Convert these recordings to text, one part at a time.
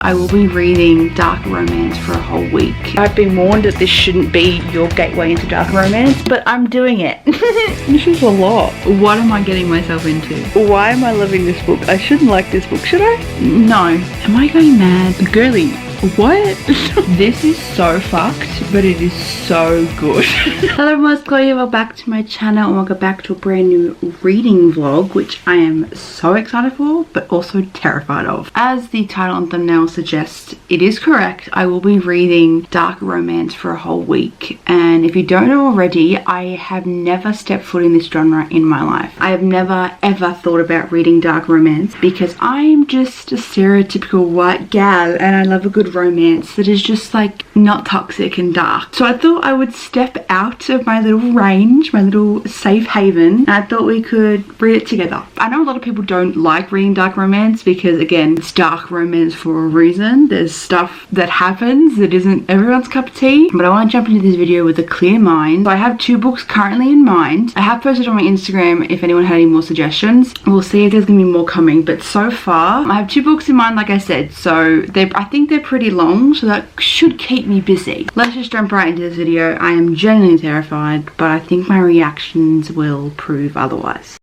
I will be reading dark romance for a whole week. I've been warned that this shouldn't be your gateway into dark romance, but I'm doing it. This is a lot. What am I getting myself into? Why am I loving this book? I shouldn't like this book, should I? No. Am I going mad? Girly, what? This is so fucked, but it is so good. Hello everyone, it's Chloe. Welcome back to my channel and welcome back to a brand new reading vlog, which I am so excited for, but also terrified of. As the title and thumbnail suggests, it is correct. I will be reading dark romance for a whole week. And if you don't know already, I have never stepped foot in this genre in my life. I have never ever thought about reading dark romance because I'm just a stereotypical white gal and I love a good romance that is just like not toxic and dark. So I thought I would step out of my little range, my little safe haven, and I thought we could read it together. I know a lot of people don't like reading dark romance because, again, it's dark romance for a reason. There's stuff that happens that isn't everyone's cup of tea, but I want to jump into this video with a clear mind. So I have two books currently in mind. I have posted on my Instagram if anyone had any more suggestions. We'll see if there's gonna be more coming, but so far I have two books in mind, like I said, so I think they're pretty long, so that should keep me busy. Let's just jump right into this video. I am genuinely terrified, but I think my reactions will prove otherwise.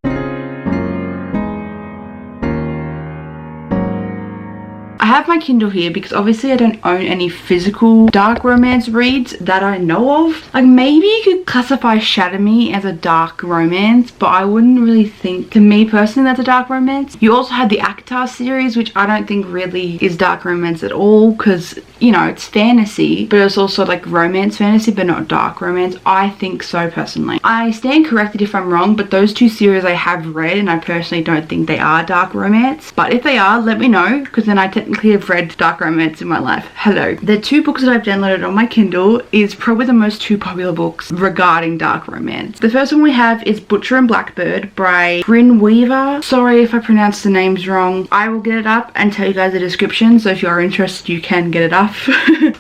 I have my Kindle here because obviously I don't own any physical dark romance reads that I know of. Like, maybe you could classify Shatter Me as a dark romance, but I wouldn't really think, to me personally, that's a dark romance. You also had the Actar series, which I don't think really is dark romance at all because, you know, it's fantasy, but it's also like romance fantasy, but not dark romance. I think so personally. I stand corrected if I'm wrong, but those two series I have read and I personally don't think they are dark romance. But if they are, let me know, because then I technically have read dark romance in my life. Hello. The two books that I've downloaded on my Kindle is probably the most two popular books regarding dark romance. The first one we have is Butcher and Blackbird by Bryn Weaver. Sorry if I pronounced the names wrong. I will get it up and tell you guys the description, so if you are interested you can get it up.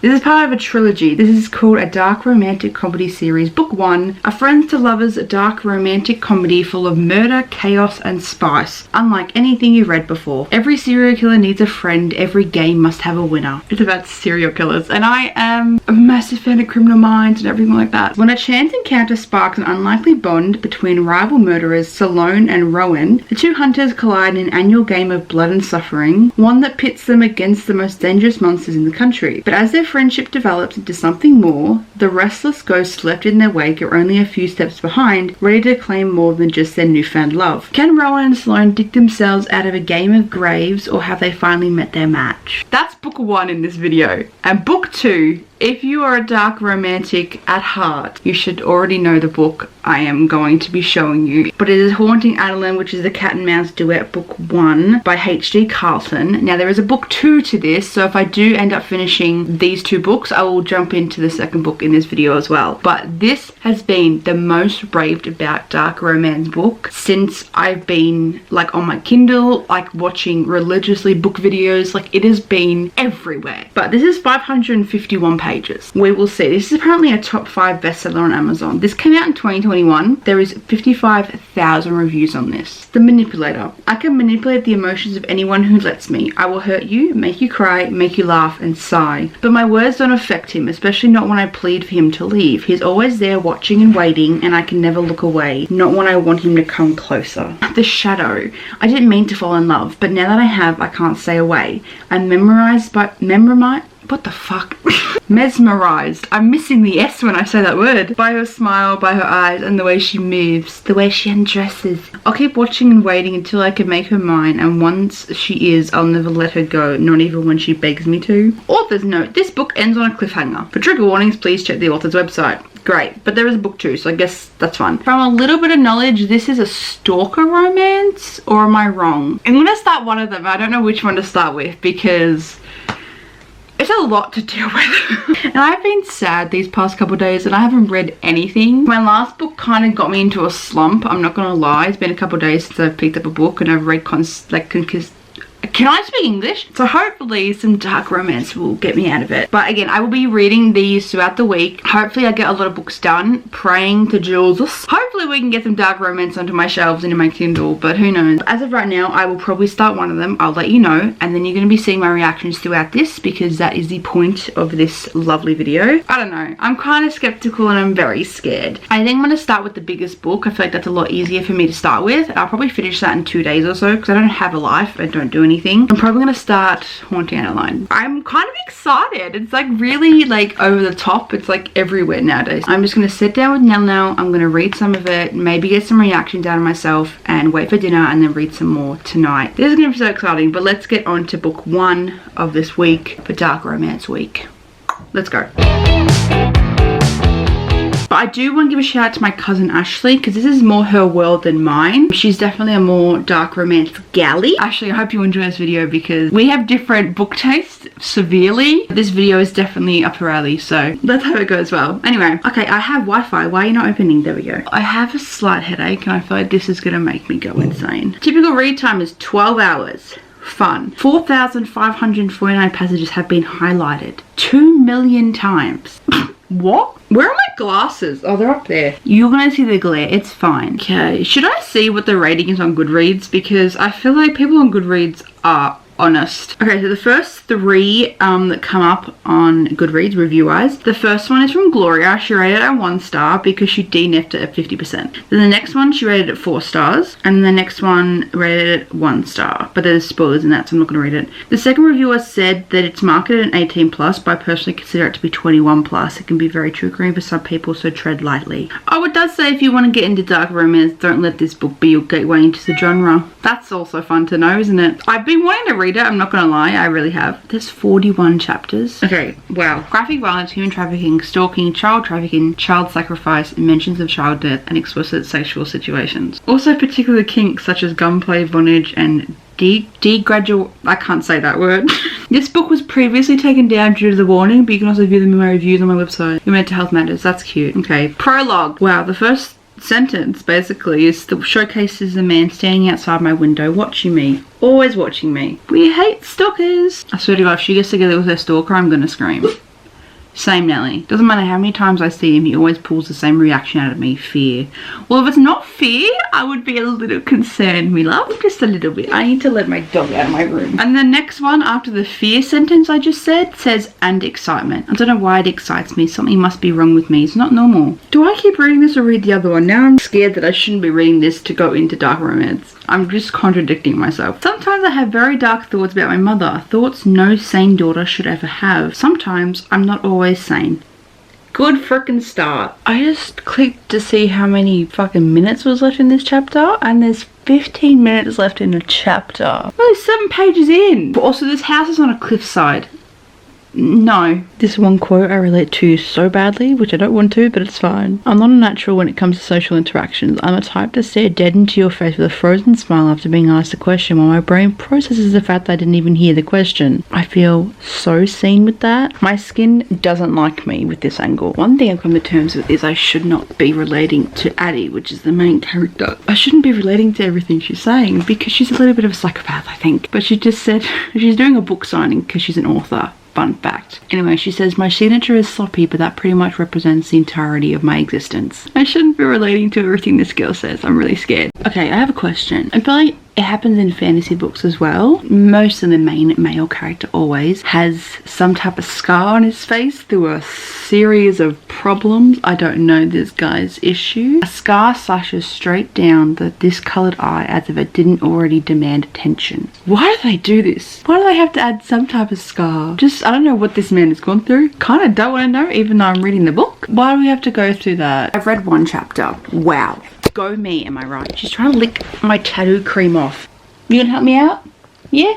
This is part of a trilogy. This is called A Dark Romantic Comedy Series, Book 1, A Friends to Lovers dark romantic comedy full of murder, chaos and spice, unlike anything you've read before. Every serial killer needs a friend, every game must have a winner. It's about serial killers, and I am a massive fan of Criminal Minds and everything like that. When a chance encounter sparks an unlikely bond between rival murderers Salone and Rowan, the two hunters collide in an annual game of blood and suffering, one that pits them against the most dangerous monsters in the country. But as their friendship develops into something more, the restless ghosts left in their wake are only a few steps behind, ready to claim more than just their newfound love. Can Rowan and Salone dig themselves out of a game of graves, or have they finally met their match? That's book 1 in this video. And book 2, if you are a dark romantic at heart, you should already know the book I am going to be showing you. But it is Haunting Adeline, which is the cat and mouse duet, book 1 by H.D. Carlton. Now there is a book 2 to this, so if I do end up finishing these two books, I will jump into the second book in this video as well. But this has been the most raved about dark romance book since I've been like on my Kindle, like watching religiously book videos. Like, it has been everywhere. But this is 551 pages. We will see. This is apparently a top 5 bestseller on Amazon. This came out in 2021. There is 55,000 reviews on this. The Manipulator. I can manipulate the emotions of anyone who lets me. I will hurt you, make you cry, make you laugh and sigh. But my words don't affect him, especially not when I plead for him to leave. He's always there watching and waiting, and I can never look away. Not when I want him to come closer. The Shadow. I didn't mean to fall in love, but now that I have, I can't stay away. I'm what the fuck? Mesmerized. I'm missing the S when I say that word. By her smile, by her eyes, and the way she moves, the way she undresses. I'll keep watching and waiting until I can make her mine, and once she is, I'll never let her go, not even when she begs me to. Author's note. This book ends on a cliffhanger. For trigger warnings, please check the author's website. Great, but there is a book 2, so I guess that's fun. From a little bit of knowledge, this is a stalker romance, or am I wrong? I'm gonna start one of them. I don't know which one to start with because it's a lot to deal with. And I've been sad these past couple of days and I haven't read anything. My last book kind of got me into a slump, I'm not gonna lie. It's been a couple of days since I've picked up a book and I've read Can I speak English? So hopefully some dark romance will get me out of it. But again, I will be reading these throughout the week. Hopefully I get a lot of books done. Praying to Jesus. Hopefully we can get some dark romance onto my shelves and in my Kindle, but who knows. As of right now, I will probably start one of them. I'll let you know, and then you're going to be seeing my reactions throughout this, because that is the point of this lovely video. I don't know. I'm kind of skeptical and I'm very scared. I think I'm going to start with the biggest book. I feel like that's a lot easier for me to start with. I'll probably finish that in 2 days or so, because I don't have a life. I don't do anything. I'm probably going to start Haunting Adeline. I'm kind of excited. It's like really like over the top. It's like everywhere nowadays. I'm just going to sit down with Nell now. I'm going to read some of it, maybe get some reactions out of myself, and wait for dinner and then read some more tonight. This is going to be so exciting, but let's get on to book 1 of this week for Dark Romance Week. Let's go. But I do want to give a shout out to my cousin Ashley, because this is more her world than mine. She's definitely a more dark romance galley. Ashley, I hope you enjoy this video, because we have different book tastes severely. This video is definitely up her alley, so let's hope it goes well. Anyway, okay, I have Wi-Fi. Why are you not opening? There we go. I have a slight headache and I feel like this is going to make me go insane. Typical read time is 12 hours. Fun. 4,549 passages have been highlighted 2 million times. What? Where are my glasses? Oh, they're up there. You're gonna see the glare. It's fine. Okay. Should I see what the rating is on Goodreads? Because I feel like people on Goodreads are honest. Okay, so the first 3 that come up on Goodreads review-wise. The first one is from Gloria. She rated it at 1 star because she DNF'd it at 50%. Then the next one, she rated it 4 stars. And the next one rated it 1 star. But there's spoilers in that, so I'm not going to read it. The second reviewer said that it's marketed at 18+, but I personally consider it to be 21+. It can be very triggering for some people, so tread lightly. Oh, it does say if you want to get into dark romance, don't let this book be your gateway into the genre. That's also fun to know, isn't it? I've been wanting to read it, I'm not gonna lie, I really have. There's 41 chapters. Okay, wow. Graphic violence, human trafficking, stalking, child trafficking, child sacrifice, mentions of child death, and explicit sexual situations. Also particular kinks such as gunplay, bondage, and degradual. I can't say that word. This book was previously taken down due to the warning, but you can also view them in my reviews on my website. Your mental health matters. That's cute. Okay, prologue. Wow, the first sentence basically is the showcases a man standing outside my window watching me, always watching me. We hate stalkers. I swear to God, if she gets together with her stalker, I'm gonna scream. Same Nelly. Doesn't matter how many times I see him, he always pulls the same reaction out of me, fear. Well, if it's not fear, I would be a little concerned, me love. Just a little bit. I need to let my dog out of my room. And the next one after the fear sentence I just said says, and excitement. I don't know why it excites me. Something must be wrong with me. It's not normal. Do I keep reading this or read the other one? Now I'm scared that I shouldn't be reading this to go into dark romance. I'm just contradicting myself. Sometimes I have very dark thoughts about my mother. Thoughts no sane daughter should ever have. Sometimes I'm not always sane. Good frickin' start. I just clicked to see how many fucking minutes was left in this chapter, and there's 15 minutes left in the chapter. Well, 7 pages in. But also, this house is on a cliffside. No. This one quote I relate to so badly, which I don't want to, but it's fine. I'm not a natural when it comes to social interactions. I'm a type to stare dead into your face with a frozen smile after being asked a question while my brain processes the fact that I didn't even hear the question. I feel so seen with that. My skin doesn't like me with this angle. One thing I've come to terms with is I should not be relating to Addie, which is the main character. I shouldn't be relating to everything she's saying because she's a little bit of a psychopath, I think. But she just said she's doing a book signing because she's an author. Fun fact. Anyway, she says, my signature is sloppy, but that pretty much represents the entirety of my existence. I shouldn't be relating to everything this girl says. I'm really scared. Okay, I have a question. I feel like it happens in fantasy books as well. Most of the main male character always has some type of scar on his face through a series of problems. I don't know this guy's issue. A scar slashes straight down the discolored eye as if it didn't already demand attention. Why do they do this? Why do they have to add some type of scar? Just, I don't know what this man has gone through. Kind of don't want to know, even though I'm reading the book. Why do we have to go through that? I've read 1 chapter. Wow. Go me, am I right? She's trying to lick my tattoo cream off. You gonna help me out? Yeah?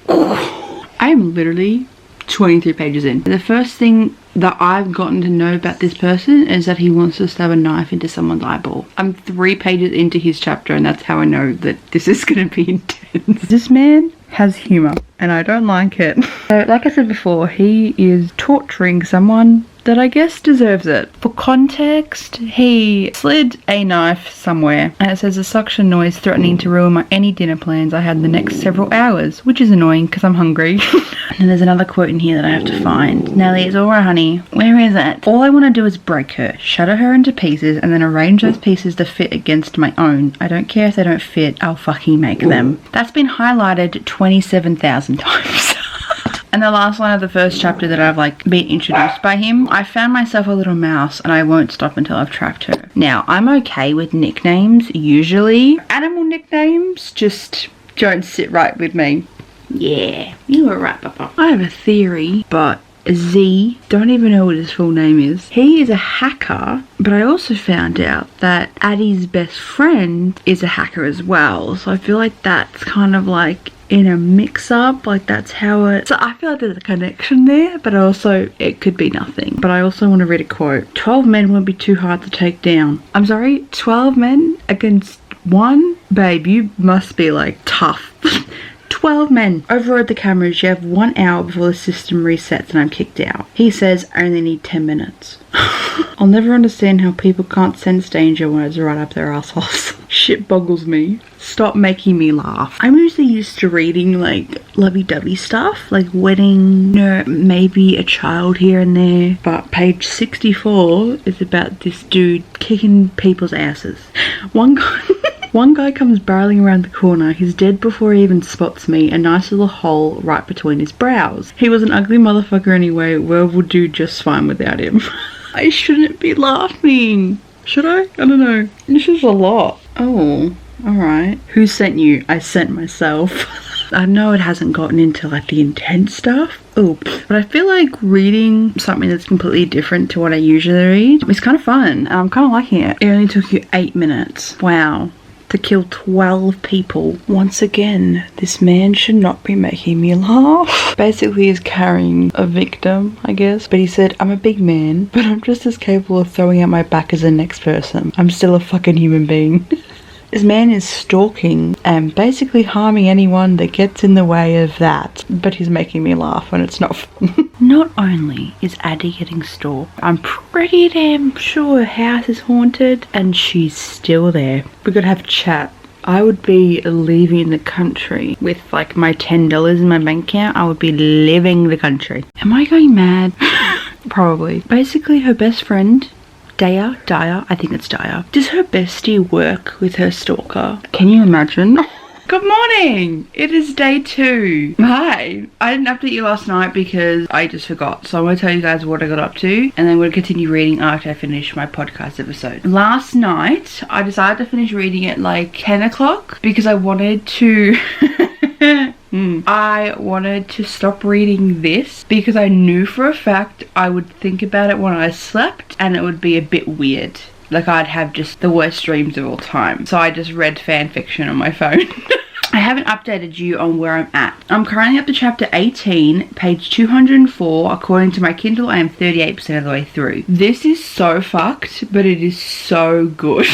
I'm literally 23 pages in. The first thing that I've gotten to know about this person is that he wants to stab a knife into someone's eyeball. I'm 3 pages into his chapter and that's how I know that this is gonna be intense. This man has humor and I don't like it. So like I said before, he is torturing someone that I guess deserves it. For context, he slid a knife somewhere and it says a suction noise threatening to ruin any dinner plans I had in the next several hours, which is annoying because I'm hungry. And there's another quote in here that I have to find. Nelly, it's alright honey. Where is it? All I want to do is break her, shatter her into pieces, and then arrange those pieces to fit against my own. I don't care if they don't fit, I'll fucking make them. That's been highlighted 27,000 times. And the last line of the first chapter that I've like been introduced by him, I found myself a little mouse and I won't stop until I've tracked her. Now, I'm okay with nicknames usually. Animal nicknames just don't sit right with me. Yeah, you were right, Papa. I have a theory, but Z, don't even know what his full name is. He is a hacker, but I also found out that Addie's best friend is a hacker as well. So I feel like that's kind of like in a mix-up, like that's how it... So I feel like there's a connection there, but also it could be nothing. But I also want to read a quote. 12 men won't be too hard to take down. I'm sorry, 12 men against one? Babe, you must be like tough. 12 men. Override the cameras, you have 1 hour before the system resets and I'm kicked out. He says, I only need 10 minutes. I'll never understand how people can't sense danger when it's right up their assholes. Shit boggles me. Stop making me laugh. I'm usually used to reading like lovey-dovey stuff, like wedding, maybe a child here and there. But page 64 is about this dude kicking people's asses. One guy comes barreling around the corner. He's dead before he even spots me. A nice little hole right between his brows. He was an ugly motherfucker anyway. World would do just fine without him. I shouldn't be laughing. Should I? I don't know. This is a lot. Oh, alright. Who sent you? I sent myself. I know it hasn't gotten into like the intense stuff. Oh, but I feel like reading something that's completely different to what I usually read is kind of fun. I'm kind of liking it. It only took you 8 minutes. Wow. To kill 12 people. Once again, this man should not be making me laugh. Basically, he's carrying a victim, I guess. But he said, I'm a big man, but I'm just as capable of throwing out my back as the next person. I'm still a fucking human being. This man is stalking and basically harming anyone that gets in the way of that. But he's making me laugh and it's not fun. Not only is Addie getting stalked, I'm pretty damn sure her house is haunted and she's still there. We're gonna have a chat. I would be leaving the country with like my $10 in my bank account. I would be leaving the country. Am I going mad? Probably. Basically, her best friend... Daya, I think it's Daya. Does her bestie work with her stalker? Can you imagine? Good morning! It is day 2. Hi! I didn't update you last night because I just forgot. So I'm going to tell you guys what I got up to and then I'm going to continue reading after I finish my podcast episode. Last night, I decided to finish reading at like 10 o'clock because I wanted to... I wanted to stop reading this because I knew for a fact I would think about it when I slept and it would be a bit weird. Like I'd have just the worst dreams of all time. So I just read fan fiction on my phone. I haven't updated you on where I'm at. I'm currently up to chapter 18, page 204. According to my Kindle, I am 38% of the way through. This is so fucked, but it is so good.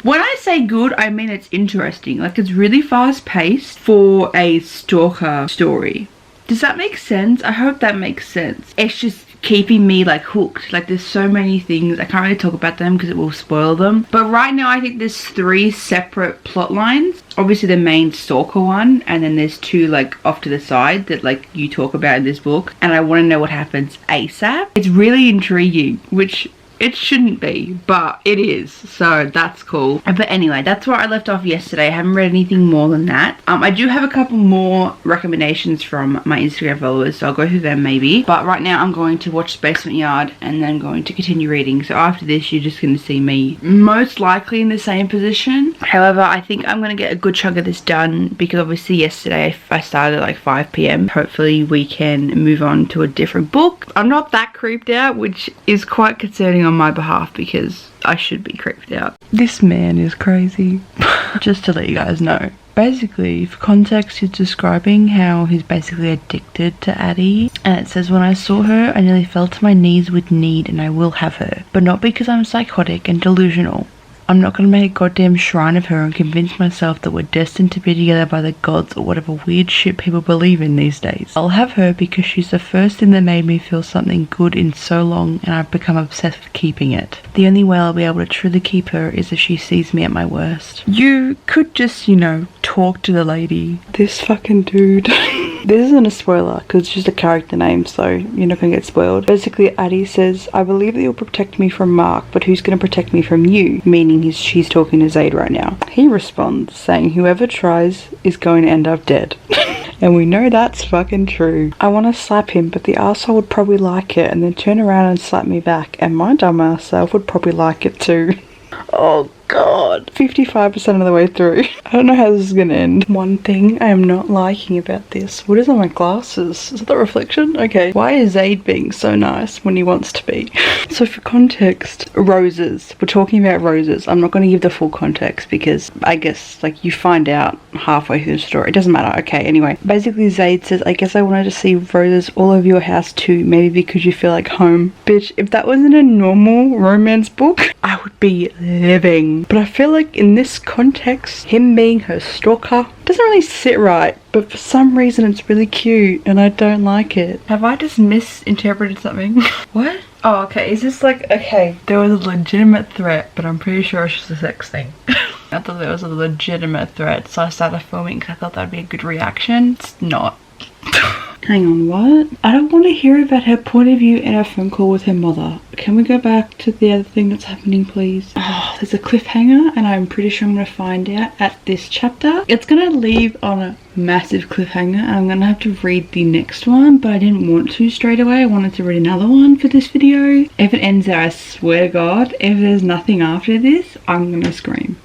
When I say good, I mean it's interesting. Like it's really fast paced for a stalker story. Does that make sense? I hope that makes sense. It's just keeping me like hooked. Like there's so many things. I can't really talk about them because it will spoil them. But right now I think there's 3 separate plot lines. Obviously the main stalker one, and then there's 2 like off to the side that like you talk about in this book. And I want to know what happens ASAP. It's really intriguing, which it shouldn't be, but it is, so that's cool. But anyway, that's where I left off yesterday. I haven't read anything more than that. I do have a couple more recommendations from my Instagram followers, so I'll go through them maybe. But right now I'm going to watch Basement Yard and then going to continue reading. So after this, you're just going to see me most likely in the same position. However, I think I'm going to get a good chunk of this done because obviously yesterday I started at like 5 PM. Hopefully we can move on to a different book. I'm not that creeped out, which is quite concerning on my behalf because I should be creeped out. This man is crazy. Just to let you guys know. Basically, for context, he's describing how he's basically addicted to Addie. And it says, when I saw her, I nearly fell to my knees with need and I will have her. But not because I'm psychotic and delusional. I'm not gonna make a goddamn shrine of her and convince myself that we're destined to be together by the gods or whatever weird shit people believe in these days. I'll have her because she's the first thing that made me feel something good in so long, and I've become obsessed with keeping it. The only way I'll be able to truly keep her is if she sees me at my worst. You could just, you know, talk to the lady. This fucking dude. This isn't a spoiler because it's just a character name, so you're not gonna get spoiled. Basically, Addie says, I believe that you'll protect me from Mark, but who's gonna protect me from you? Meaning she's talking to Zaid right now. He responds saying, whoever tries is going to end up dead. And we know that's fucking true. I want to slap him, but the arsehole would probably like it and then turn around and slap me back, and my dumbass self would probably like it too. Oh god. 55% of the way through. I don't know how this is gonna end. One thing I am not liking about this. What is on my glasses? Is that the reflection? Okay. Why is Zaid being so nice when he wants to be? So for context, roses. We're talking about roses. I'm not going to give the full context because I guess like you find out halfway through the story. It doesn't matter. Okay, anyway. Basically Zaid says, I guess I wanted to see roses all over your house too. Maybe because you feel like home. Bitch, if that wasn't a normal romance book, I would be living. But I feel like in this context, him being her stalker doesn't really sit right, but for some reason it's really cute and I don't like it. Have I just misinterpreted something? What? Oh, okay. Is this like, okay, there was a legitimate threat, but I'm pretty sure it's just a sex thing. I thought there was a legitimate threat, so I started filming because I thought that'd be a good reaction. It's not. Hang on, what? I don't want to hear about her point of view in a phone call with her mother. Can we go back to the other thing that's happening, please? Oh, there's a cliffhanger, and I'm pretty sure I'm going to find out at this chapter. It's going to leave on a massive cliffhanger, and I'm going to have to read the next one, but I didn't want to straight away. I wanted to read another one for this video. If it ends there, I swear to God, if there's nothing after this, I'm going to scream.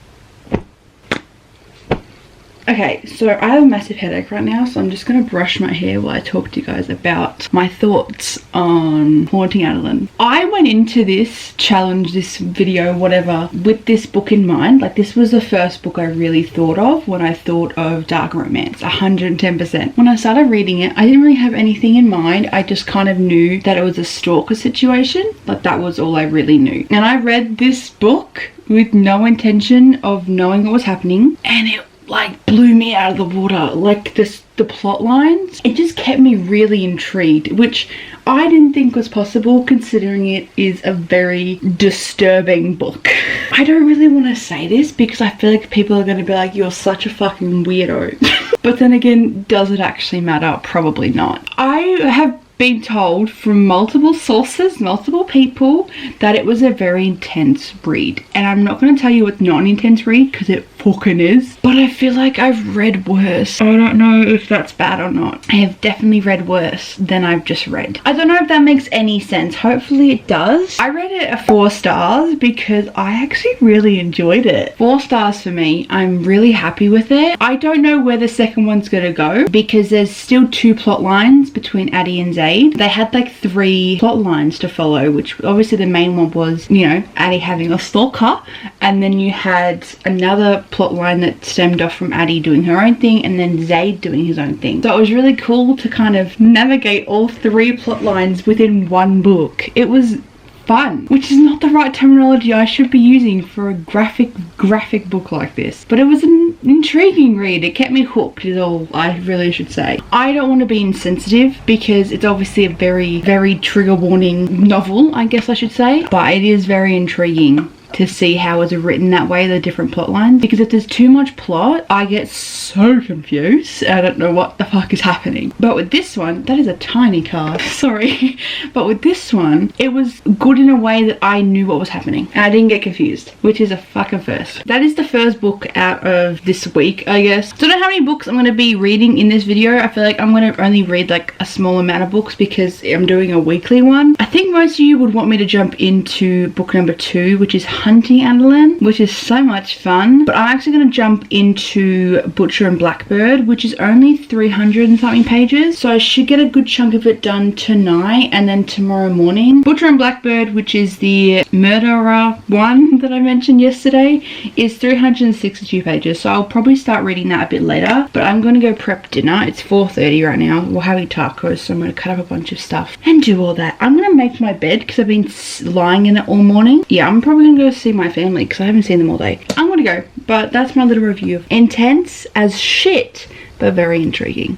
Okay, so I have a massive headache right now, so I'm just going to brush my hair while I talk to you guys about my thoughts on Haunting Adeline. I went into this challenge, this video, whatever, with this book in mind. Like, this was the first book I really thought of when I thought of dark romance, 110%. When I started reading it, I didn't really have anything in mind. I just kind of knew that it was a stalker situation. Like, that was all I really knew. And I read this book with no intention of knowing what was happening, and it like blew me out of the water. Like the plot lines, it just kept me really intrigued, which I didn't think was possible considering it is a very disturbing book. I don't really want to say this because I feel like people are going to be like, you're such a fucking weirdo. But then again, does it actually matter? Probably not. I have been told from multiple sources, multiple people, that it was a very intense read. And I'm not going to tell you it's not an intense read because it fucking is. But I feel like I've read worse. I don't know if that's bad or not. I have definitely read worse than I've just read. I don't know if that makes any sense. Hopefully it does. I read it a 4 stars because I actually really enjoyed it. 4 stars for me. I'm really happy with it. I don't know where the second one's going to go because there's still 2 plot lines between Addie and Zaid. They had like 3 plot lines to follow, which obviously the main one was, you know, Addie having a stalker, and then you had another plot line that stemmed off from Addie doing her own thing and then Zaid doing his own thing. So it was really cool to kind of navigate all 3 plot lines within one book. It was fun, which is not the right terminology I should be using for a graphic book like this, but it was an intriguing read. It kept me hooked is all I really should say. I don't want to be insensitive because it's obviously a very trigger warning novel, I guess I should say, but it is very intriguing to see how it's written that way, the different plot lines, because if there's too much plot, I get so confused. I don't know what the fuck is happening. But with this one, that is a tiny card, sorry. But with this one, it was good in a way that I knew what was happening and I didn't get confused, which is a fucking first. That is the first book out of this week, I guess. So I don't know how many books I'm going to be reading in this video. I feel like I'm going to only read like a small amount of books because I'm doing a weekly one. I think most of you would want me to jump into book number 2, which is Hunting Adeline, which is so much fun, but I'm actually going to jump into Butcher and Blackbird, which is only 300 and something pages, so I should get a good chunk of it done tonight and then tomorrow morning. Butcher and Blackbird, which is the murderer one that I mentioned yesterday, is 362 pages, so I'll probably start reading that a bit later, but I'm going to go prep dinner. It's 4:30 right now. We're having tacos, so I'm going to cut up a bunch of stuff and do all that. I'm going to make my bed because I've been lying in it all morning. Yeah, I'm probably going to go go see my family because I haven't seen them all day. I'm gonna go, but that's my little review of Intense as shit, but very intriguing.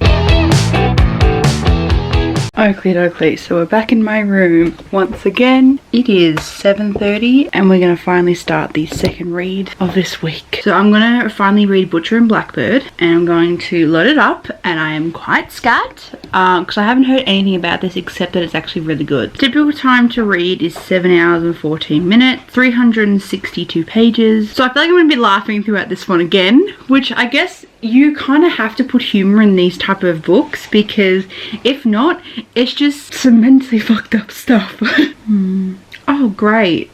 Oakley, so we're back in my room once again. It is 7:30 and we're gonna finally start the second read of this week. So I'm gonna finally read Butcher and Blackbird, and I'm going to load it up, and I am quite scared because I haven't heard anything about this except that it's actually really good. Typical time to read is 7 hours and 14 minutes, 362 pages. So I feel like I'm gonna be laughing throughout this one again, which I guess you kind of have to put humor in these type of books, because if not, it's just some mentally fucked up stuff. Oh, great.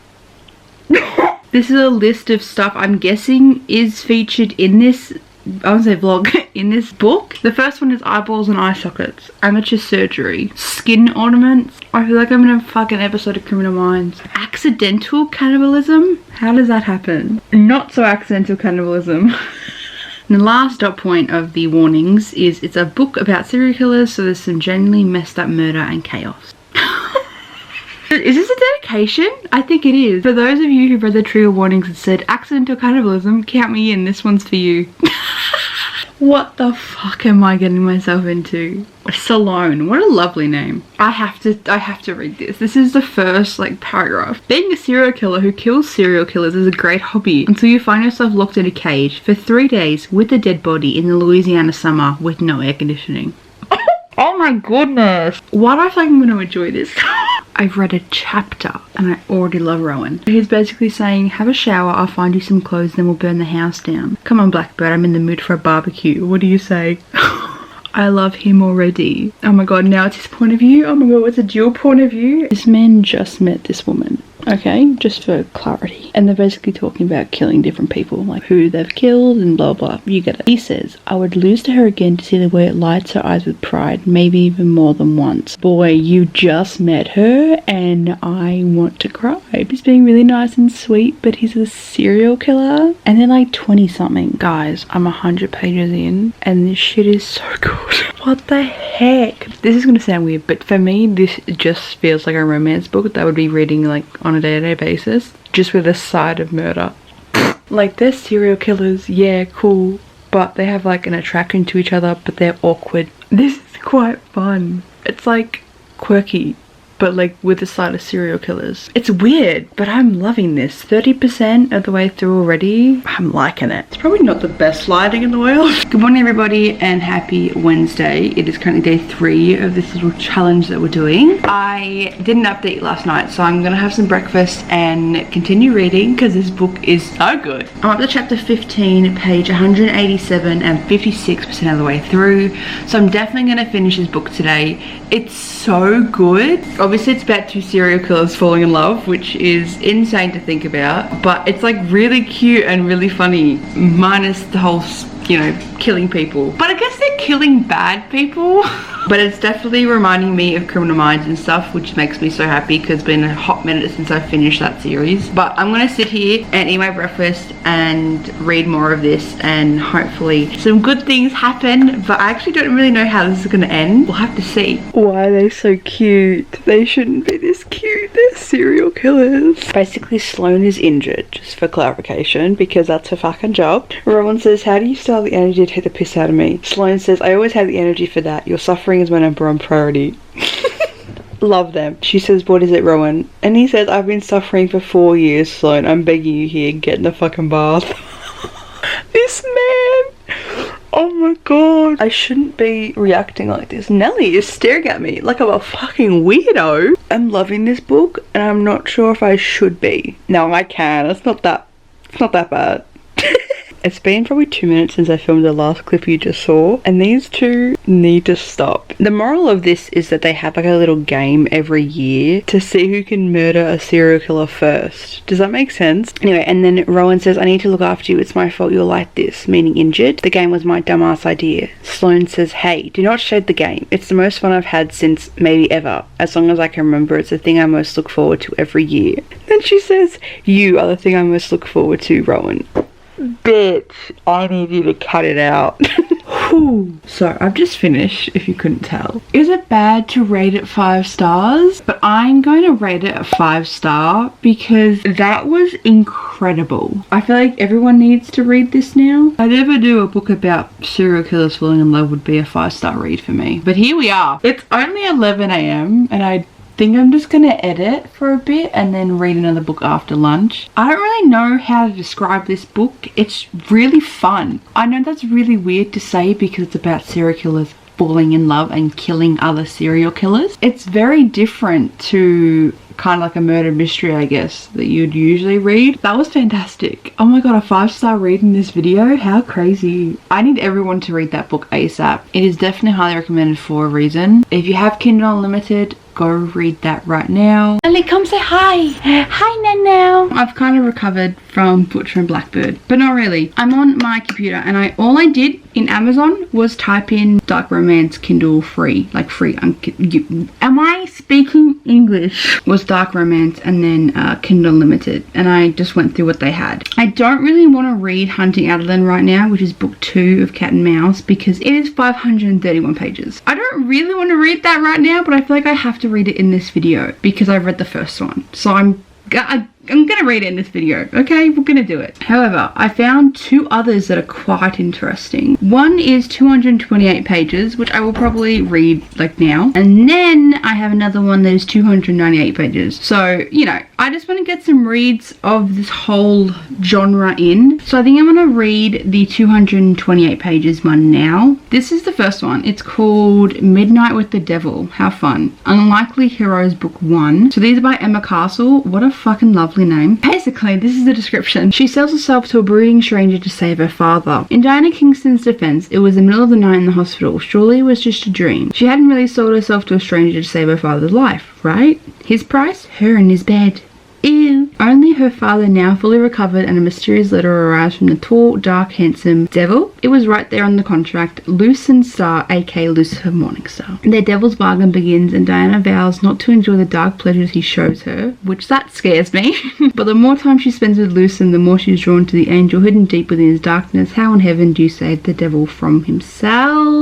This is a list of stuff I'm guessing is featured in this, I won't say vlog, in this book. The first one is eyeballs and eye sockets, amateur surgery, skin ornaments. I feel like I'm in a fucking episode of Criminal Minds. Accidental cannibalism? How does that happen? Not so accidental cannibalism. And the last dot point of the warnings is it's a book about serial killers, so there's some genuinely messed up murder and chaos. Is this a dedication? I think it is. For those of you who've read the trigger warnings and said accidental cannibalism, count me in, this one's for you. What the fuck am I getting myself into? Salone, what a lovely name. I have to read this. This is the first like paragraph. Being a serial killer who kills serial killers is a great hobby until you find yourself locked in a cage for 3 days with a dead body in the Louisiana summer with no air conditioning. Oh my goodness. Why do I feel like I'm going to enjoy this? I've read a chapter and I already love Rowan. He's basically saying, have a shower, I'll find you some clothes, then we'll burn the house down. Come on, Blackbird, I'm in the mood for a barbecue. What do you say? I love him already. Oh my god, now it's his point of view. Oh my god, it's a dual point of view. This man just met this woman. Okay, just for clarity. And they're basically talking about killing different people, like who they've killed and blah blah. You get it. He says, I would lose to her again to see the way it lights her eyes with pride, maybe even more than once. Boy, you just met her and I want to cry. He's being really nice and sweet, but he's a serial killer. And they're like 20 something. Guys, I'm 100 pages in and this shit is so good. What the heck? This is gonna sound weird, but for me, this just feels like a romance book that I would be reading like on a day-to-day basis, just with a side of murder. Like, they're serial killers, yeah, cool, but they have like an attraction to each other, but they're awkward. This is quite fun. It's like quirky, but like with a side of serial killers. It's weird, but I'm loving this. 30% of the way through already. I'm liking it. It's probably not the best lighting in the world. Good morning, everybody, and happy Wednesday. It is currently day 3 of this little challenge that we're doing. I did an update last night, so I'm gonna have some breakfast and continue reading because this book is so good. I'm up to chapter 15, page 187, and 56% of the way through. So I'm definitely gonna finish this book today. It's so good. Obviously, it's about 2 serial killers falling in love, which is insane to think about, but it's like really cute and really funny, minus the whole, you know, killing people. But I guess they're killing bad people. But it's definitely reminding me of Criminal Minds and stuff, which makes me so happy because it's been a hot minute since I finished that series. But I'm gonna sit here and eat my breakfast and read more of this, and hopefully some good things happen, but I actually don't really know how this is gonna end. We'll have to see. Why are they so cute? They shouldn't be this cute. They're serial killers. Basically, Sloane is injured, just for clarification, because that's her fucking job. Rowan says, how do you still have the energy to hit the piss out of me? Sloane says, I always have the energy for that. Your suffering is my number 1 priority. Love them. She says, what is it, Rowan? And he says, I've been suffering for 4 years, Sloane. I'm begging you here, get in the fucking bath. This man. Oh my god. I shouldn't be reacting like this. Nellie is staring at me like I'm a fucking weirdo. I'm loving this book and I'm not sure if I should be. No, I can. It's not that bad. It's been probably 2 minutes since I filmed the last clip you just saw, and these two need to stop. The moral of this is that they have like a little game every year to see who can murder a serial killer first. Does that make sense? Anyway, and then Rowan says, I need to look after you. It's my fault you're like this, meaning injured. The game was my dumbass idea. Sloane says, hey, do not shade the game. It's the most fun I've had since maybe ever. As long as I can remember, it's the thing I most look forward to every year. Then she says, you are the thing I most look forward to, Rowan. Bitch, I need you to cut it out. Whew. So I've just finished, if you couldn't tell. Is it bad to rate it 5 stars? But I'm going to rate it a 5-star because that was incredible. I feel like everyone needs to read this now. I never knew a book about serial killers falling in love would be a 5-star read for me. But here we are. It's only 11 AM and I think I'm just gonna edit for a bit and then read another book after lunch. I don't really know how to describe this book. It's really fun. I know that's really weird to say because it's about serial killers falling in love and killing other serial killers. It's very different to kind of like a murder mystery, I guess, that you'd usually read. That was fantastic. Oh my god, a 5-star read in this video? How crazy. I need everyone to read that book ASAP. It is definitely highly recommended for a reason. If you have Kindle Unlimited, go read that right now. Ellie, come say hi. Hi, Now. I've kind of recovered from Butcher and Blackbird, but not really. I'm on my computer and all I did in Amazon was type in dark romance Kindle free, like free. Am I speaking English? Was dark romance and then Kindle Unlimited, and I just went through what they had. I don't really want to read Hunting Adeline right now, which is book 2 of Cat and Mouse, because it is 531 pages. I don't really want to read that right now, but I feel like I have to read it in this video because I read the first one. So I'm gonna read it in this video, okay? We're gonna do it. However, I found 2 others that are quite interesting. One is 228 pages, which I will probably read like now. And then I have another one that is 298 pages. So, you know, I just want to get some reads of this whole genre in. So I think I'm gonna read the 228 pages one now. This is the first one. It's called Midnight with the Devil. How fun. Unlikely Heroes Book 1. So these are by Emma Castle. What a fucking lovely name. Basically, this is the description. She sells herself to a brooding stranger to save her father. In Diana Kingston's defense, it was the middle of the night in the hospital. Surely it was just a dream. She hadn't really sold herself to a stranger to save her father's life, right? His price? Her in his bed. Ew. Only her father, now fully recovered, and a mysterious letter arrives from the tall, dark, handsome devil. It was right there on the contract. Lucen Star, aka Lucifer Morningstar. Their devil's bargain begins, and Diana vows not to enjoy the dark pleasures he shows her, which that scares me. But the more time she spends with Lucen, the more she's drawn to the angel hidden deep within his darkness. How in heaven do you save the devil from himself?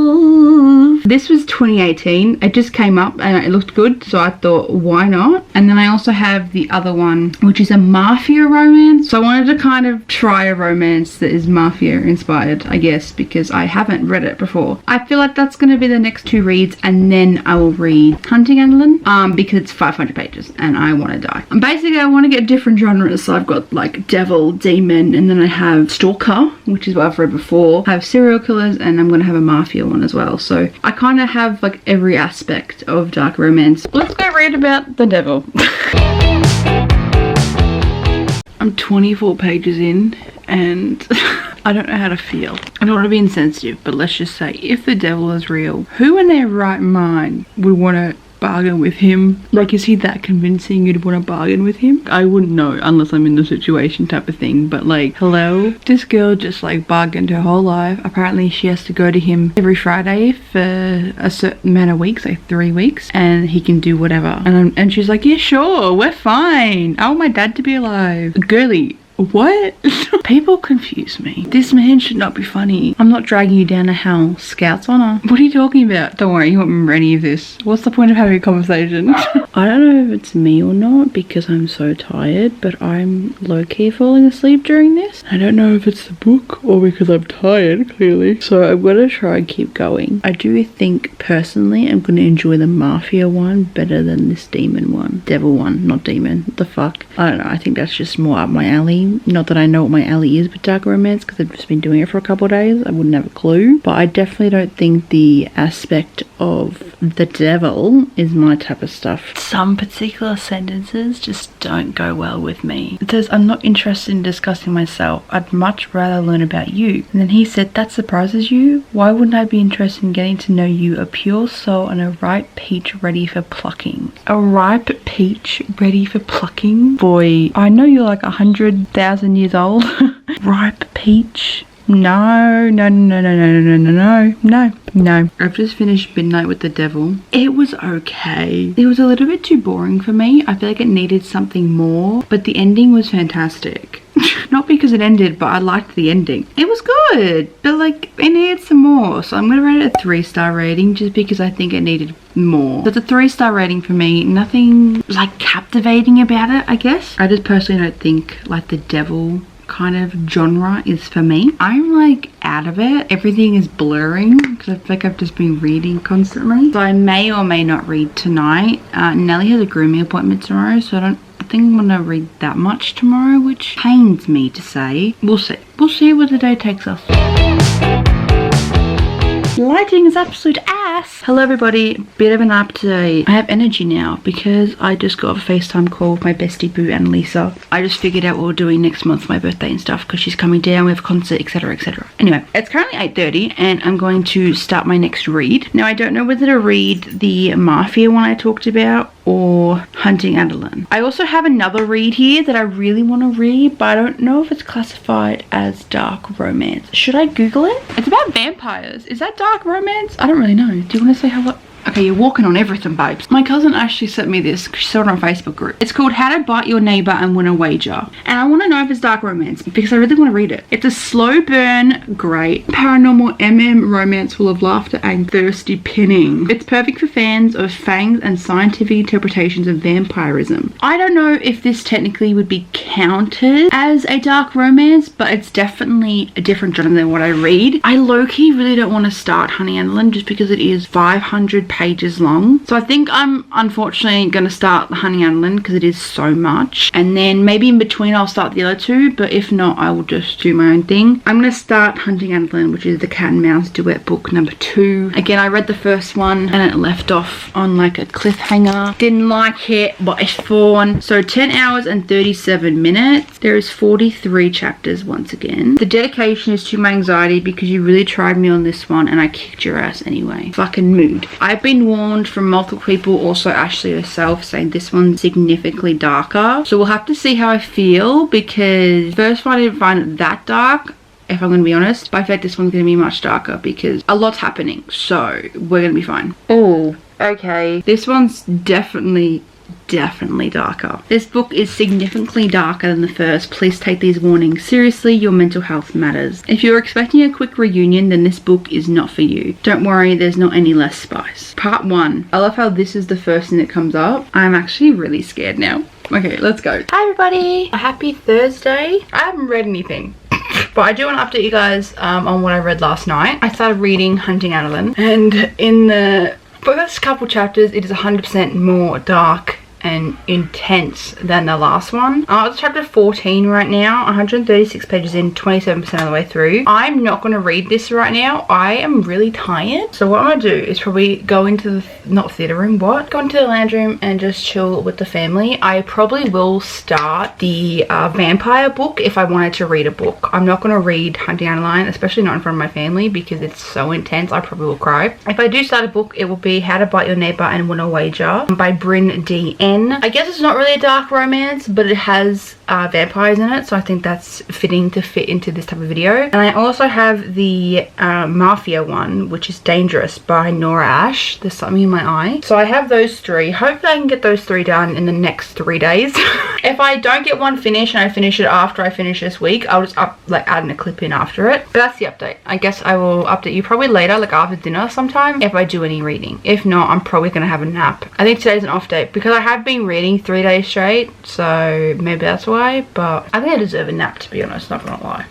This was 2018. It just came up and it looked good, so I thought, why not? And then I also have the other one, which is a mafia romance. So I wanted to kind of try a romance that is mafia inspired, I guess, because I haven't read it before. I feel like that's going to be the next 2 reads, and then I will read Hunting Adeline, because it's 500 pages and I want to die. And basically I want to get different genres. So I've got like devil, demon, and then I have stalker, which is what I've read before. I have serial killers, and I'm going to have a mafia one as well. So I kind of have like every aspect of dark romance. Let's go read about the devil. I'm 24 pages in and I don't know how to feel. I don't want to be insensitive, but let's just say if the devil is real, who in their right mind would want to bargain with him? Like, is he that convincing you'd want to bargain with him? I wouldn't know unless I'm in the situation type of thing, but like, hello? This girl just like bargained her whole life. Apparently she has to go to him every Friday for a certain amount of weeks, like 3 weeks, and he can do whatever. And she's like, yeah, sure, we're fine. I want my dad to be alive. Girly, what? People confuse me. This man should not be funny. I'm not dragging you down to hell. Scout's honor. What are you talking about? Don't worry, you won't remember any of this. What's the point of having a conversation? I don't know if it's me or not because I'm so tired, but I'm low-key falling asleep during this. I don't know if it's the book or because I'm tired, clearly. So I'm gonna try and keep going. I do think, personally, I'm gonna enjoy the Mafia one better than this demon one. Devil one, not demon. What the fuck? I don't know, I think that's just more up my alley. Not that I know what my alley is with dark romance because I've just been doing it for a couple of days. I wouldn't have a clue. But I definitely don't think the aspect of the devil is my type of stuff. Some particular sentences just don't go well with me. It says, I'm not interested in discussing myself. I'd much rather learn about you. And then he said, that surprises you? Why wouldn't I be interested in getting to know you? A pure soul and a ripe peach ready for plucking. A ripe peach ready for plucking? Boy, I know you're like 100,000 years old. Ripe peach? No. I've just finished Midnight with the Devil. It was okay. It was a little bit too boring for me. I feel like it needed something more, but the ending was fantastic. Not because it ended, but I liked the ending. It was good, but like it needed some more. So I'm gonna rate it a 3-star rating just because I think it needed more. So it's a 3-star rating for me. Nothing like captivating about it, I guess. I just personally don't think like the devil kind of genre is for me. I'm like out of it. Everything is blurring because I feel like I've just been reading constantly. So I may or may not read tonight. Nelly has a grooming appointment tomorrow, so I think I'm gonna read that much tomorrow, which pains me to say. We'll see. We'll see where the day takes us. Lighting is absolute ass. Hello everybody, bit of an update. I have energy now because I just got a FaceTime call with my bestie boo Annalisa. I just figured out what we're doing next month for my birthday and stuff because she's coming down, we have a concert, etc, etc. Anyway, it's currently 8:30 and I'm going to start my next read. Now I don't know whether to read the Mafia one I talked about or Hunting Adeline. I also have another read here that I really want to read, but I don't know if it's classified as dark romance. Should I Google it? It's about vampires. Is that dark romance? I don't really know. Do you want to say how? Okay, you're walking on everything, babes. My cousin actually sent me this because she saw it on a Facebook group. It's called How to Bite Your Neighbor and Win a Wager. And I want to know if it's dark romance because I really want to read it. It's a slow burn, great paranormal romance full of laughter and thirsty pinning. It's perfect for fans of fangs and scientific interpretations of vampirism. I don't know if this technically would be counted as a dark romance, but it's definitely a different genre than what I read. I low-key really don't want to start Hunting Adeline just because it is 500 pages long. So I think I'm unfortunately going to start Hunting Adeline because it is so much. And then maybe in between I'll start the other two, but if not, I will just do my own thing. I'm going to start Hunting Adeline, which is the Cat and Mouse duet book number 2. Again, I read the first one and it left off on like a cliffhanger. Didn't like it, but it's fun. So 10 hours and 37 minutes. There is 43 chapters once again. The dedication is to my anxiety because you really tried me on this one and I kicked your ass anyway. Fucking mood. I've been warned from multiple people, also Ashley herself, saying this one's significantly darker. So we'll have to see how I feel because first one I didn't find it that dark, if I'm going to be honest. But I feel like this one's going to be much darker because a lot's happening. So we're going to be fine. Oh, okay. This one's definitely darker. This book is significantly darker than the first. Please take these warnings seriously. Your mental health matters. If you're expecting a quick reunion, then this book is not for you. Don't worry, there's not any less spice. Part 1. I love how this is the first thing that comes up. I'm actually really scared now. Okay, let's go. Hi everybody. A happy Thursday. I haven't read anything. But I do want to update you guys on what I read last night. I started reading Hunting Adeline, and in the first couple chapters it is 100% more dark and intense than the last one. It's chapter 14 right now, 136 pages in, 27% of the way through. I'm not going to read this right now. I am really tired. So what I'm going to do is probably go into the, not theatre room, what? Go into the lounge room and just chill with the family. I probably will start the vampire book if I wanted to read a book. I'm not going to read Hunting Adeline, especially not in front of my family because it's so intense. I probably will cry. If I do start a book, it will be How to Bite Your Neighbor and Win a Wager by Bryn D.N. I guess it's not really a dark romance, but it has vampires in it, so I think that's fitting to fit into this type of video. And I also have the Mafia one, which is Dangerous by Nora Ash. There's something in my eye. So I have those 3. Hopefully I can get those 3 done in the next 3 days. If I don't get one finished and I finish it after I finish this week, I'll just add in a clip in after it. But that's the update. I guess I will update you probably later, like after dinner sometime, if I do any reading. If not, I'm probably going to have a nap. I think today's an off day because I have been reading 3 days straight, so maybe that's why, but I think I deserve a nap, to be honest, not gonna lie.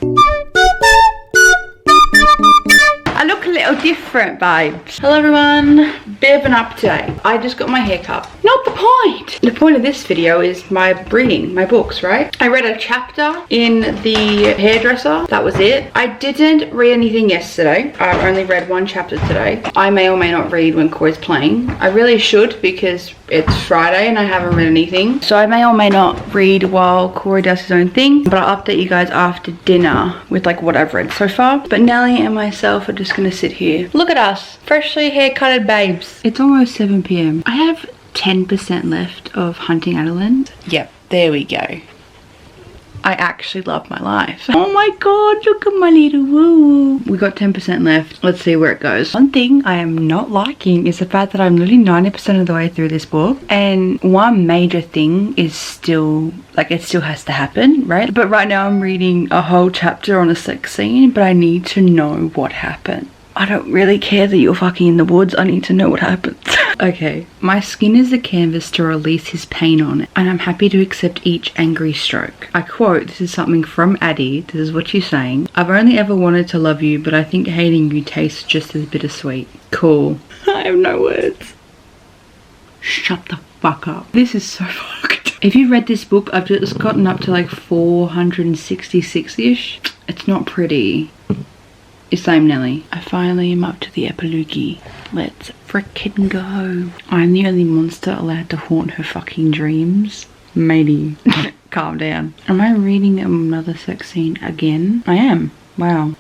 I look a little different, babes. Hello everyone, bit of an update. I just got my hair cut. Not the point. The point of this video is my reading, my books, right? I read a chapter in the hairdresser. That was it. I didn't read anything yesterday. I only read 1 chapter today. I may or may not read when Corey's playing. I really should because it's Friday and I haven't read anything. So I may or may not read while Corey does his own thing. But I'll update you guys after dinner with like what I've read so far. But Nelly and myself are just gonna sit here. Look at us, freshly haircutted babes. It's almost 7 p.m. I have 10% left of Hunting Adeline. Yep, there we go. I actually love my life. Oh my god, look at my little woo. We got 10% left. Let's see where it goes. One thing I am not liking is the fact that I'm literally 90% of the way through this book, and one major thing is still, like, it still has to happen, right? But right now I'm reading a whole chapter on a sex scene, but I need to know what happened. I don't really care that you're fucking in the woods. I need to know what happens. Okay. My skin is the canvas to release his pain on it, and I'm happy to accept each angry stroke. I quote, this is something from Addie. This is what she's saying. I've only ever wanted to love you, but I think hating you tastes just as bittersweet. Cool. I have no words. Shut the fuck up. This is so fucked. If you read this book, I've just gotten up to like 466-ish. It's not pretty. Same, Nelly. I finally am up to the epilogue. Let's frickin' go. I'm the only monster allowed to haunt her fucking dreams. Matey. Calm down. Am I reading another sex scene again? I am. Wow.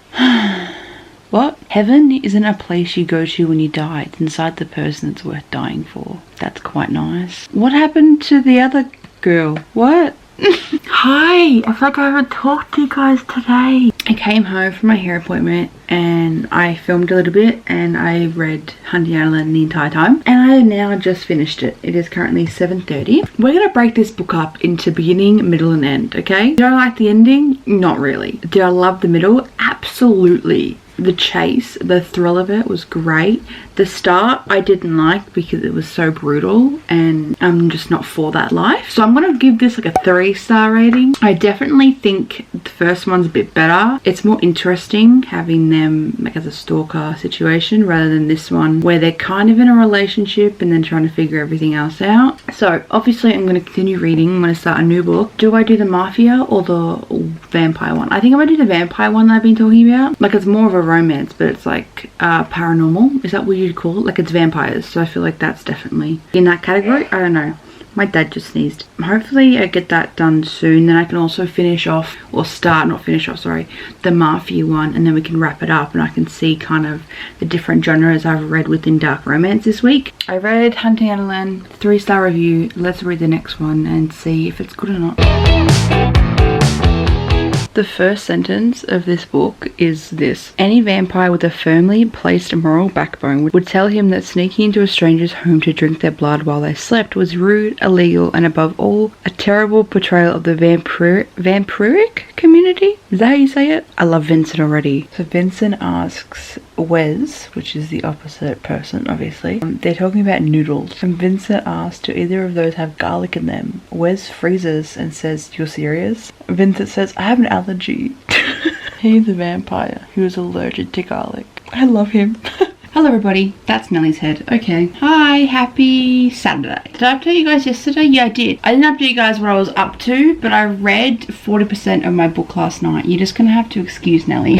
What? Heaven isn't a place you go to when you die. It's inside the person it's worth dying for. That's quite nice. What happened to the other girl? What? Hi, I feel like I haven't talked to you guys today. I came home from my hair appointment and I filmed a little bit and I read Hunting Adeline the entire time, and I have now just finished it. It is currently 7:30. We're gonna break this book up into beginning, middle and end, okay? Did I like the ending? Not really. Did I love the middle? Absolutely. The chase, the thrill of it was great. The start I didn't like because it was so brutal and I'm just not for that life. So I'm going to give this like a 3-star rating. I definitely think the first one's a bit better. It's more interesting having them like as a stalker situation rather than this one where they're kind of in a relationship and then trying to figure everything else out. So obviously I'm going to continue reading. I'm going to start a new book. Do I do the mafia or the vampire one? I think I'm going to do the vampire one that I've been talking about. Like, it's more of a romance, but it's like paranormal. Is that what you'd call it? Like, it's vampires, so I feel like that's definitely in that category. I don't know. My dad just sneezed. Hopefully I get that done soon. Then I can also finish off, or start, not finish off, sorry, the mafia one, and then we can wrap it up and I can see kind of the different genres I've read within dark romance this week. I read Hunting Adeline, 3-star review. Let's read the next one and see if it's good or not. The first sentence of this book is this: any vampire with a firmly placed moral backbone would tell him that sneaking into a stranger's home to drink their blood while they slept was rude, illegal, and above all, a terrible portrayal of the vampiric community? Is that how you say it? I love Vincent already. So Vincent asks Wes, which is the opposite person, obviously. They're talking about noodles. And Vincent asks, do either of those have garlic in them? Wes freezes and says, you're serious? Vincent says, I have an allergy. He's a vampire who is allergic to garlic. I love him. Hello everybody, that's Nellie's head. Okay. Hi, happy Saturday. Did I update you guys yesterday? Yeah, I did. I didn't update you guys what I was up to, but I read 40% of my book last night. You're just gonna have to excuse Nellie.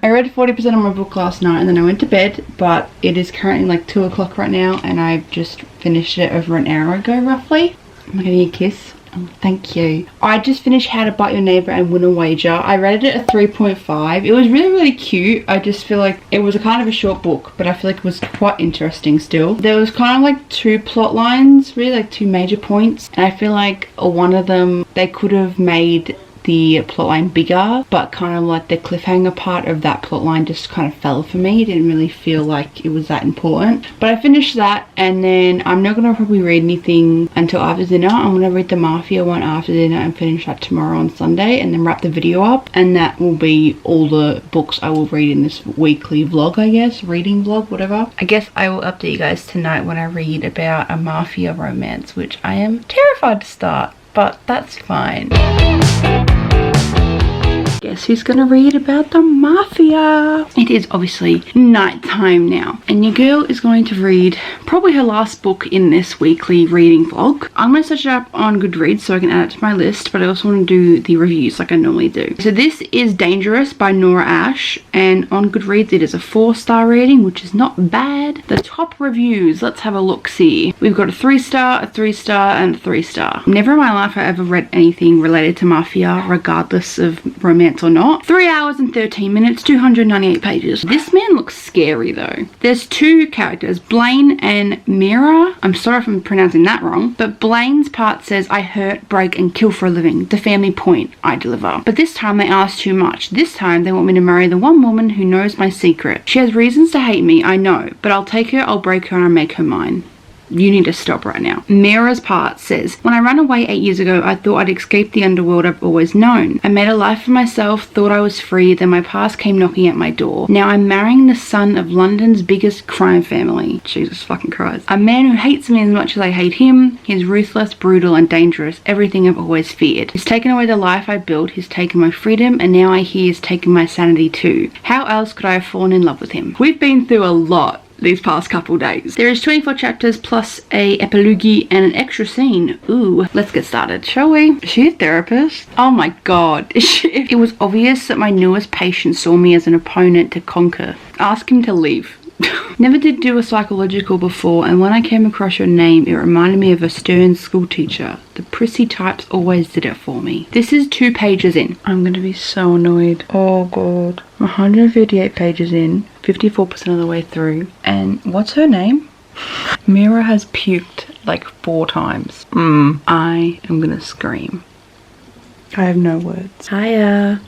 I read 40% of my book last night and then I went to bed, but it is currently like 2 o'clock right now and I've just finished it over an hour ago roughly. Am I gonna get a kiss? Oh, thank you. I just finished How to Bite Your Neighbor and Win a Wager. I rated it a 3.5. It was really cute. I just feel like it was a kind of a short book, but I feel like it was quite interesting still. There was kind of like 2 plot lines, really like 2 major points. And I feel like one of them, they could have made the plotline bigger, but kind of like the cliffhanger part of that plotline just kind of fell for me. It didn't really feel like it was that important. But I finished that and then I'm not going to probably read anything until after dinner. I'm going to read the Mafia one after dinner and finish that tomorrow on Sunday and then wrap the video up. And that will be all the books I will read in this weekly vlog, I guess. Reading vlog, whatever. I guess I will update you guys tonight when I read about a Mafia romance, which I am terrified to start, but that's fine. Guess who's gonna read about the Mafia? It is obviously night time now and your girl is going to read probably her last book in this weekly reading vlog. I'm gonna search it up on Goodreads so I can add it to my list, but I also want to do the reviews like I normally do. So this is Dangerous by Nora Ash, and on Goodreads it is a 4-star rating, which is not bad. The top reviews, let's have a look see. We've got a 3-star, a 3-star and a 3-star. Never in my life have I ever read anything related to Mafia regardless of romance romance or not. 3 hours and 13 minutes, 298 pages. This man looks scary though. There's two characters, Blaine and Mira. I'm sorry if I'm pronouncing that wrong, but Blaine's part says, I hurt, break and kill for a living. The family point, I deliver. But this time they ask too much. This time they want me to marry the one woman who knows my secret. She has reasons to hate me, I know, but I'll take her, I'll break her and I'll make her mine. You need to stop right now. Mira's part says, when I ran away 8 years ago, I thought I'd escape the underworld I've always known. I made a life for myself, thought I was free, then my past came knocking at my door. Now I'm marrying the son of London's biggest crime family. Jesus fucking Christ. A man who hates me as much as I hate him. He's ruthless, brutal and dangerous. Everything I've always feared. He's taken away the life I built, he's taken my freedom, and now I hear he's taken my sanity too. How else could I have fallen in love with him? We've been through a lot these past couple days. There is 24 chapters plus a epilogue and an extra scene. Ooh, let's get started, shall we? Is she a therapist? Oh my god. It was obvious that my newest patient saw me as an opponent to conquer. Ask him to leave. Never did do a psychological before, and when I came across your name, it reminded me of a stern school teacher. The prissy types always did it for me. This is 2 pages in. I'm gonna be so annoyed. Oh god. 158 pages in, 54% of the way through. And what's her name? Mira has puked like 4 times. I am gonna scream. I have no words. Hiya.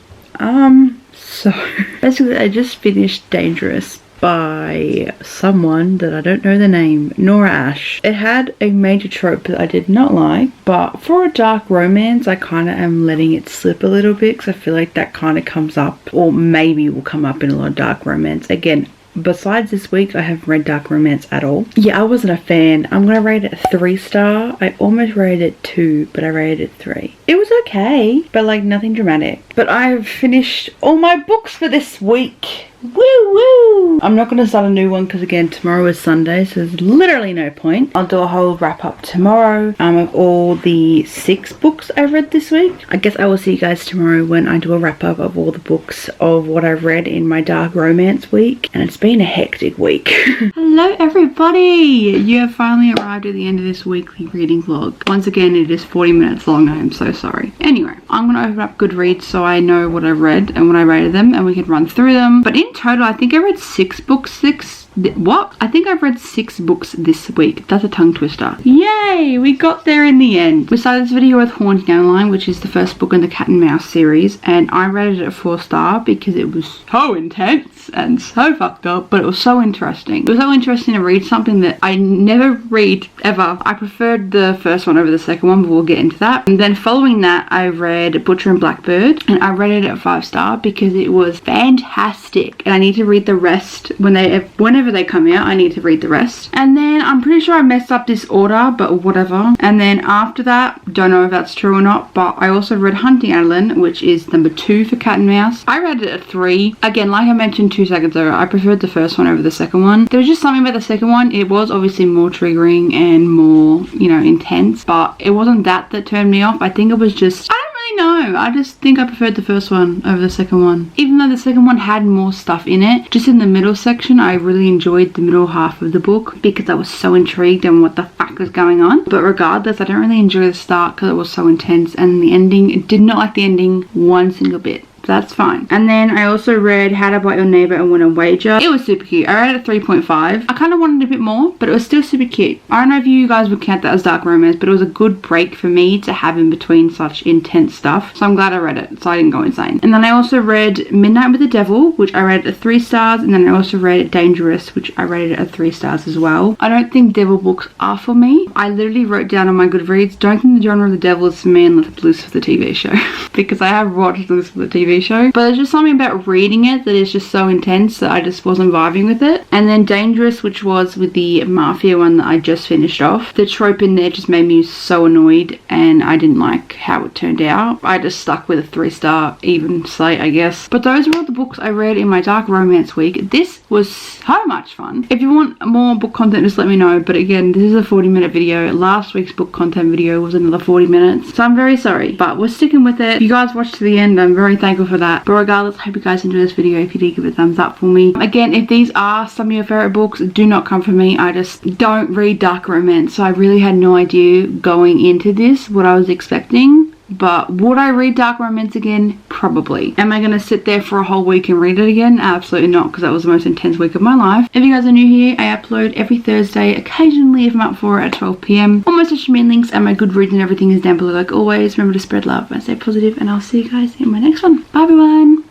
So basically I just finished Dangerous by someone that I don't know the name, Nora Ash. It had a major trope that I did not like, but for a dark romance I kind of am letting it slip a little bit because I feel like that kind of comes up, or maybe will come up in a lot of dark romance. Again, besides this week, I haven't read dark romance at all. Yeah, I wasn't a fan. I'm gonna rate it a 3-star. I almost rated it 2, but I rated it 3. It was okay, but like nothing dramatic. But I've finished all my books for this week. Woo woo! I'm not going to start a new one because again tomorrow is Sunday, so there's literally no point. I'll do a whole wrap up tomorrow of all the 6 books I read this week. I guess I will see you guys tomorrow when I do a wrap up of all the books of what I've read in my dark romance week, and it's been a hectic week. Hello everybody! You have finally arrived at the end of this weekly reading vlog. Once again it is 40 minutes long, I am so sorry. Anyway, I'm going to open up Goodreads so I know what I read and what I rated them and we can run through them. But in total I think I read 6 books. I think I've read 6 books this week. That's a tongue twister. Yay! We got there in the end. We started this video with Haunting Adeline, which is the first book in the Cat and Mouse series, and I rated it a 4-star because it was so intense and so fucked up, but it was so interesting. It was so interesting to read something that I never read ever. I preferred the first one over the second one, but we'll get into that. And then following that, I read Butcher and Blackbird, and I rated it a 5-star because it was fantastic, and I need to read the rest whenever they come out. I need to read the rest. And then I'm pretty sure I messed up this order, but whatever. And then after that, don't know if that's true or not, but I also read Hunting Adeline, which is number 2 for Cat and Mouse. I rated it a 3. Again, like I mentioned 2 seconds ago, I preferred the first one over the second one. There was just something about the second one. It was obviously more triggering and more, you know, intense, but it wasn't that turned me off. I think it was just, I don't really know. I just think I preferred the first one over the second one. Even though the second one had more stuff in it, just in the middle section, I really enjoyed the middle half of the book because I was so intrigued on what the fuck was going on. But regardless, I don't really enjoy the start because it was so intense, and the ending, did not like the ending one single bit. That's fine. And then I also read How to Bite Your Neighbor and Win a Wager. It was super cute. I rated it a 3.5. I kind of wanted a bit more, but it was still super cute. I don't know if you guys would count that as dark romance, but it was a good break for me to have in between such intense stuff. So I'm glad I read it, so I didn't go insane. And then I also read Midnight with the Devil, which I rated at 3 stars. And then I also read Dangerous, which I rated at 3 stars as well. I don't think devil books are for me. I literally wrote down on my Goodreads, don't think the genre of the devil is for me unless Lucifer the TV show. Because I have watched Lucifer the TV show, but there's just something about reading it that is just so intense that I just wasn't vibing with it. And then Dangerous, which was with the mafia one that I just finished off, the trope in there just made me so annoyed and I didn't like how it turned out. I just stuck with a 3-star even slate, I guess. But those were all the books I read in my dark romance week. This was so much fun. If you want more book content, just let me know. But again, this is a 40-minute video. Last week's book content video was another 40 minutes, so I'm very sorry, but we're sticking with it. If you guys watched to the end, I'm very thankful for that. But regardless, I hope you guys enjoyed this video. If you did, give it a thumbs up for me. Again, if these are some of your favorite books, do not come for me. I just don't read dark romance, so I really had no idea going into this what I was expecting. But would I read dark romance again? Probably. Am I going to sit there for a whole week and read it again? Absolutely not, because that was the most intense week of my life. If you guys are new here, I upload every Thursday, occasionally if I'm up for it at 12 PM. All my social media links and my Goodreads and everything is down below like always. Remember to spread love and stay positive, and I'll see you guys in my next one. Bye everyone!